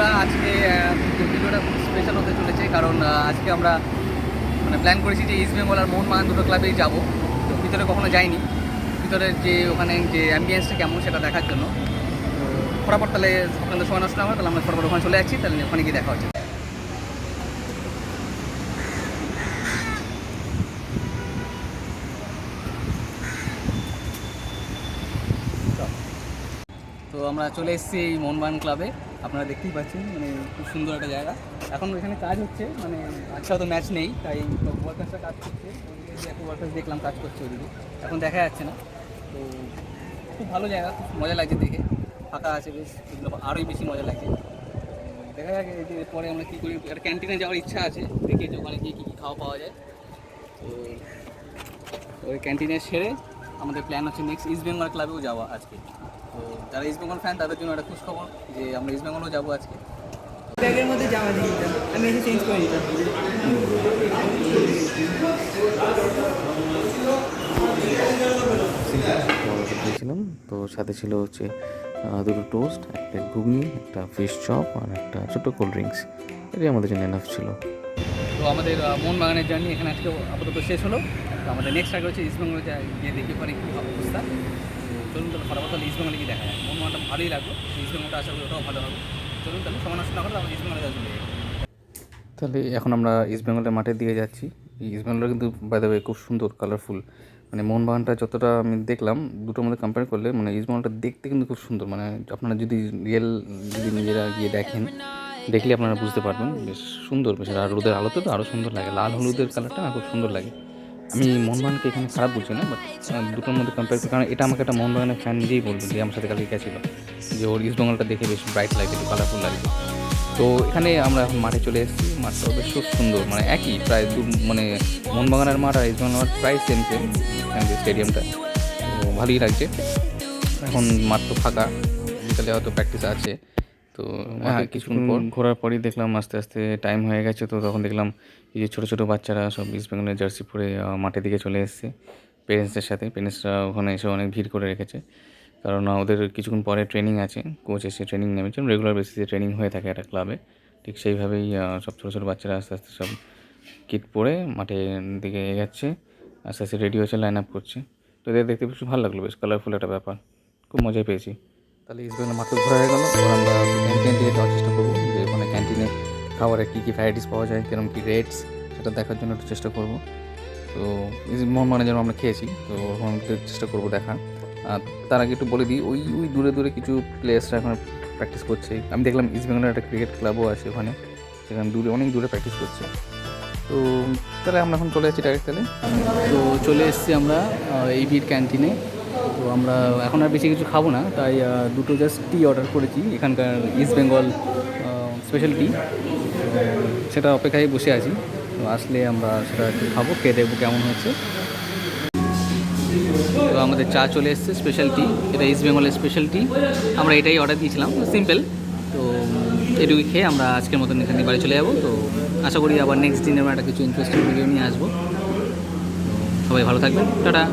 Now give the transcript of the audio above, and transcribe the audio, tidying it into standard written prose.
বন্ধুরা, আজকে ভিডিওটা খুব স্পেশাল হতে চলেছে, কারণ আজকে আমরা প্ল্যান করেছি যে ইস্ট বেঙ্গল আর মোহনবাগান দুটো ক্লাবেই যাবো। তো ভিতরে কখনো যাইনি, ভিতরের যে ওখানে যে অ্যাম্বিয়েন্সটা কেমন সেটা দেখার জন্য। তো ফটাফট তাহলে আপনাদের সময় নষ্ট না হয়, তাহলে আমরা ফটাফট ওখানে চলে যাচ্ছি, তাহলে ওখানে গিয়ে দেখা হচ্ছে। তো আমরা চলে এসেছি এই মোহনবাগান ক্লাবে। আপনারা দেখতেই পাচ্ছেন, খুব সুন্দর একটা জায়গা। এখন এখানে কাজ হচ্ছে, আচ্ছা তো ম্যাচ নেই, তাই ওয়ার্কার্সরা কাজ করছে। ওইদিকে একটা ওয়ার্কার্স দেখলাম কাজ করছে, ওইদিকে এখন দেখা যাচ্ছে না। তো খুব ভালো জায়গা, খুব মজা লাগছে দেখে, ফাঁকা আছে বেশ, এগুলো আরোই বেশি মজা লাগছে। দেখা যাক পরে আমরা কী করি। একটা ক্যান্টিনে যাওয়ার ইচ্ছা আছে, দেখে যে ওখানে গিয়ে কী কী খাওয়া পাওয়া যায়। তো ওই ক্যান্টিনে সেরে আমাদের প্ল্যান হচ্ছে নেক্সট ইস্ট বেঙ্গল ক্লাবেও যাওয়া আজকে। তো যারা ইস্ট বেঙ্গল ফ্যান তাদের জন্য একটা খুশ খবর যে আমরা ইস্ট বেঙ্গলও যাবো আজকে। ব্যাগের মধ্যে জামা দিয়ে দিতাম, আমি এসে চেঞ্জ করে দিতাম। দিয়েছিলাম, তো সাথে ছিল হচ্ছে দুটো টোস্ট, একটা ঘুগনি, একটা ফিশ চপ আর একটা ছোটো কোল্ড ড্রিঙ্কস। এটাই আমাদের জন্য এনাফ ছিল। তো আমাদের মোহনবাগানের জার্নি এখানে আজকে আপাতত শেষ হলো। তো আমাদের নেক্সট টার্গেট হচ্ছে ইস্ট বেঙ্গলে গিয়ে দেখতে পারি কী অবস্থা। তো চলুন তাহলে ফটাফট তাহলে ইস্ট বেঙ্গলে গিয়ে দেখা যায়। মোহনবাগানটা ভালোই লাগলো, ইস্ট বেঙ্গলটা আশা করি ওটাও ভালো হবে। চলুন তাহলে সময় নষ্ট না করে আমরা ইস্ট বেঙ্গলে যাওয়া চলে যাই। তাহলে এখন আমরা ইস্ট বেঙ্গলের মাঠের দিকে যাচ্ছি। ইস্ট বেঙ্গলটা কিন্তু বাই দ্য ওয়ে খুব সুন্দর, কালারফুল। মোহনবাগানটা যতটা আমি দেখলাম দুটোর মধ্যে কম্পেয়ার করলে ইস্ট বেঙ্গলটা দেখতে কিন্তু খুব সুন্দর। আপনারা যদি নিজেরা গিয়ে দেখলে আপনারা বুঝতে পারবেন, বেশ সুন্দর, বেশ। আর রোদের আলোতে তো আরও সুন্দর লাগে, লাল হলুদের কালারটা না খুব সুন্দর লাগে। আমি মোহনবাগানকে এখানে খারাপ বলছি না, বাট দুটোর মধ্যে কম্পেয়ার করি, কারণ এটা আমাকে একটা মোহনবাগানের ফ্যান নিজেই বলবে, যে আমার সাথে কালকে গেছিলো, যে ওর ইস্ট বেঙ্গলটা দেখে বেশ ব্রাইট লাগে, একটু কালারফুল লাগে। তো এখানে আমরা এখন মাঠে চলে এসেছি। মাঠটাও বেশ খুব সুন্দর, একই প্রায় মোহনবাগানের মাঠ আর ইস্ট বেঙ্গল মাঠ প্রায় সেম এখানে স্টেডিয়ামটা। তো ভালোই লাগছে। এখন মাঠ তো ফাঁকা, বিকালে হয়তো প্র্যাকটিস আছে। তো কিছুক্ষণ পর ঘোরার পরই দেখলাম আস্তে আস্তে টাইম হয়ে গেছে। তো তখন দেখলাম এই যে ছোটো ছোটো বাচ্চারা সব ইস্ট বেঙ্গলের জার্সি পরে মাঠের দিকে চলে এসেছে পেরেন্টসদের সাথে। পেরেন্টসরা ওখানে এসে অনেক ভিড় করে রেখেছে, কারণ ওদের কিছুক্ষণ পরে ট্রেনিং আছে। কোচ এসে ট্রেনিং নেমেছেন, রেগুলার বেসিসে ট্রেনিং হয়ে থাকে একটা ক্লাবে। ঠিক সেইভাবেই সব ছোটো ছোটো বাচ্চারা আস্তে আস্তে সব কিট পরে মাঠের দিকে এগাচ্ছে, আস্তে আস্তে রেডি হচ্ছে, লাইন আপ করছে। তো এদের দেখতে বেশ ভালো লাগলো, বেশ কালারফুল একটা ব্যাপার, খুব মজাই পেয়েছি। তাহলে ইস্ট বেঙ্গল মাঠে ঘোরা হয়ে গেলো। এবার আমরা ক্যান্টিনের দিকে যাওয়ার চেষ্টা করবো, যে ওখানে ক্যান্টিনে খাবারের কী কী ভ্যারাইটিস পাওয়া যায়, কিরকম কী রেটস, সেটা দেখার জন্য একটু চেষ্টা করবো। তো মোহনবাগানে যেন আমরা খেয়েছি, তো ওখানে চেষ্টা করবো দেখা। আর তার আগে একটু বলে দিই, ওই দূরে দূরে কিছু প্লেয়ার্সরা এখন প্র্যাকটিস করছে। আমি দেখলাম ইস্ট বেঙ্গলের একটা ক্রিকেট ক্লাবও আছে ওখানে, সেখানে অনেক দূরে প্র্যাকটিস করছে। তো তাহলে আমরা এখন চলে যাচ্ছি ডাইরেক্ট। তাহলে তো চলে এসেছি আমরা এই বির ক্যান্টিনে। তো আমরা এখন আর বেশি কিছু খাবো না, তাই দুটো জাস্ট টি অর্ডার করেছি, এখানকার ইস্ট বেঙ্গল স্পেশাল টি। সেটা অপেক্ষায় বসে আছি, তো আসলে আমরা সেটা একটু খাবো, খেয়ে দেখবো কেমন হচ্ছে। তো আমাদের চা চলে এসছে, স্পেশাল টি, এটা ইস্ট বেঙ্গলের স্পেশাল টি। আমরা এটাই অর্ডার দিয়েছিলাম, সিম্পল। তো এটুকু খেয়ে আমরা আজকের মতন এখান থেকে বাড়ি চলে যাবো। তো আশা করি আবার নেক্সট দিনে আমরা একটা কিছু ইন্টারেস্টিং ভিডিও নিয়ে আসবো। সবাই ভালো থাকবেন, টাটা।